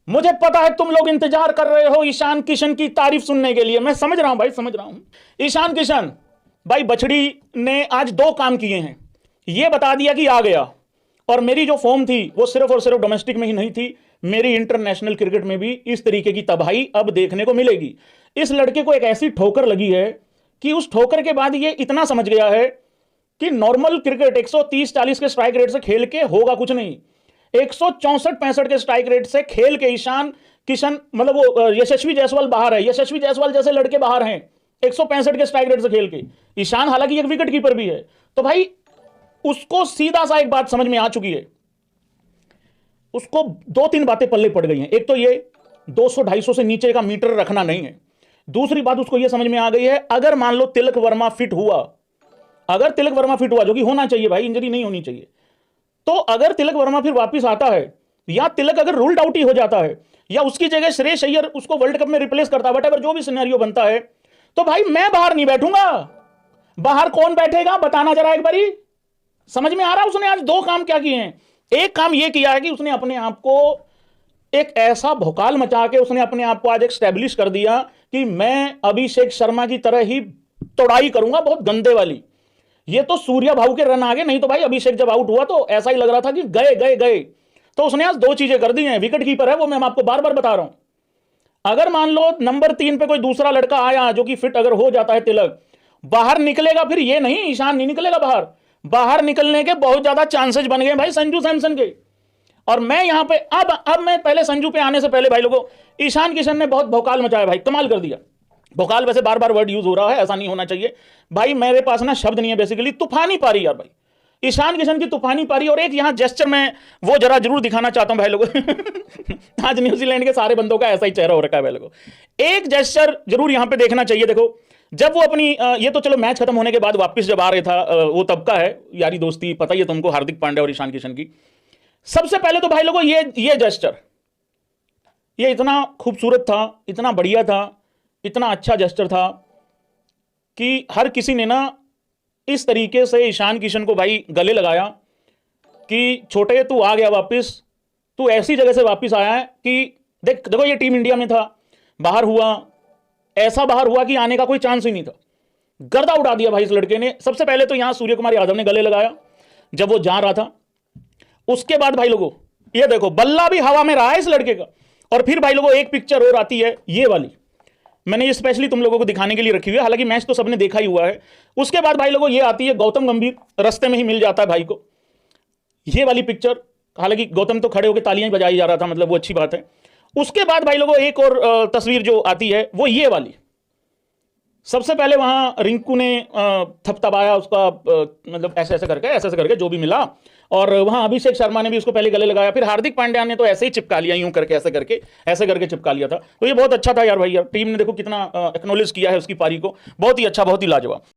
मुझे पता है तुम लोग इंतजार कर रहे हो ईशान किशन की तारीफ सुनने के लिए। मैं समझ रहा हूं भाई, समझ रहा हूं। ईशान किशन भाई बछड़ी ने आज दो काम किए हैं। यह बता दिया कि आ गया, और मेरी जो फॉर्म थी वो सिर्फ और सिर्फ डोमेस्टिक में ही नहीं थी, मेरी इंटरनेशनल क्रिकेट में भी इस तरीके की तबाही अब देखने को मिलेगी। इस लड़के को एक ऐसी ठोकर लगी है कि उस ठोकर के बाद ये इतना समझ गया है कि नॉर्मल क्रिकेट 130-40 के स्ट्राइक रेट से खेल के होगा कुछ नहीं। 164-65 के स्ट्राइक रेट से खेल के ईशान किशन, मतलब वो यशस्वी जायसवाल बाहर है, यशस्वी जायसवाल जैसे लड़के बाहर हैं 165 के स्ट्राइक रेट से खेल के। ईशान हालांकि एक विकेट कीपर भी है, तो भाई उसको सीधा सा एक बात समझ में आ चुकी है। उसको 2-3 बातें पल्ले पड़ गई हैं। एक तो ये 200-250 से नीचे का मीटर रखना नहीं है। दूसरी बात उसको यह समझ में आ गई है, अगर मान लो तिलक वर्मा फिट हुआ, अगर तिलक वर्मा फिट हुआ, जो कि होना चाहिए भाई, इंजरी नहीं होनी चाहिए, तो अगर तिलक वर्मा फिर वापस आता है, या तिलक अगर रूल्ड आउट ही हो जाता है, या उसकी जगह श्रेयस अय्यर उसको वर्ल्ड कप में रिप्लेस करता है, वटएवर जो भी सिनेरियो बनता है, तो भाई मैं बाहर नहीं बैठूंगा। बाहर कौन बैठेगा बताना जरा एक बारी। समझ में आ रहा है उसने आज दो काम क्या किए हैं। एक काम यह किया है कि उसने अपने आप को एक ऐसा भौकाल मचा के उसने अपने आप को आज एस्टैब्लिश कर दिया कि मैं अभिषेक शर्मा की तरह ही तोड़ाई करूंगा, बहुत गंदे वाली। ये तो सूर्या भाऊ के रन आ गए, नहीं तो भाई अभिषेक जब आउट हुआ तो ऐसा ही लग रहा था कि गए गए गए। तो उसने आज दो चीजें कर दी हैं। विकेट कीपर है वो, मैं आपको बार बार बता रहा हूं। अगर मान लो नंबर 3 पे कोई दूसरा लड़का आया जो कि फिट अगर हो जाता है, तिलक बाहर निकलेगा, फिर ये नहीं ईशान नहीं निकलेगा बाहर। बाहर निकलने के बहुत ज्यादा चांसेस बन गए भाई संजू सैमसन के। और मैं यहां पे अब मैं पहले संजू पे आने से पहले भाई लोगों, ईशान किशन ने बहुत भौकाल मचाया भाई, कमाल कर दिया। भौकाल वैसे बार बार वर्ड यूज हो रहा है, ऐसा नहीं होना चाहिए भाई, मेरे पास ना शब्द नहीं है बेसिकली। तूफानी पारी यार भाई, ईशान किशन की तूफानी पारी। और एक यहां जेस्चर मैं वो जरा जरूर दिखाना चाहता हूं भाई लोगों आज न्यूजीलैंड के सारे बंदों का ऐसा ही चेहरा हो रखा है भाई लोगों। एक जेस्चर जरूर यहां पे देखना चाहिए। देखो जब वो अपनी ये तो चलो मैच खत्म होने के बाद वापस जब आ रहे था, वो तब का है यारी दोस्ती, पता ही है तुमको हार्दिक पांड्या और ईशान किशन की। सबसे पहले तो भाई लोगों ये जेस्चर, ये इतना खूबसूरत था, इतना बढ़िया था, इतना अच्छा जेस्चर था कि हर किसी ने ना इस तरीके से ईशान किशन को भाई गले लगाया कि छोटे तू आ गया वापस, तू ऐसी जगह से वापस आया है कि देखो ये टीम इंडिया में था, बाहर हुआ, ऐसा बाहर हुआ कि आने का कोई चांस ही नहीं था। गर्दा उड़ा दिया भाई इस लड़के ने। सबसे पहले तो यहां सूर्य कुमार यादव ने गले लगाया जब वो जा रहा था। उसके बाद भाई लोगों ये देखो बल्ला भी हवा में रहा है इस लड़के का। और फिर भाई लोगों एक पिक्चर और आती है, ये वाली मैंने ये स्पेशली तुम लोगों को दिखाने के लिए रखी हुई है, हालांकि मैच तो सबने देखा ही हुआ है। उसके बाद भाई लोगों ये आती है, गौतम गंभीर रास्ते में ही मिल जाता है भाई को, ये वाली पिक्चर। हालांकि गौतम तो खड़े होकर तालियां बजाई जा रहा था, मतलब वो अच्छी बात है। उसके बाद भाई लोगों एक और तस्वीर जो आती है वो ये वाली। सबसे पहले वहां रिंकू ने थपथपाया उसका, मतलब ऐसे ऐसे करके जो भी मिला, और वहां अभिषेक शर्मा ने भी उसको पहले गले लगाया, फिर हार्दिक पांड्या ने तो ऐसे ही चिपका लिया, यूं करके ऐसे करके चिपका लिया था। तो ये बहुत अच्छा था यार भाई, यार टीम ने देखो कितना एक्नॉलेज किया है उसकी पारी को, बहुत ही अच्छा, बहुत ही लाजवाब।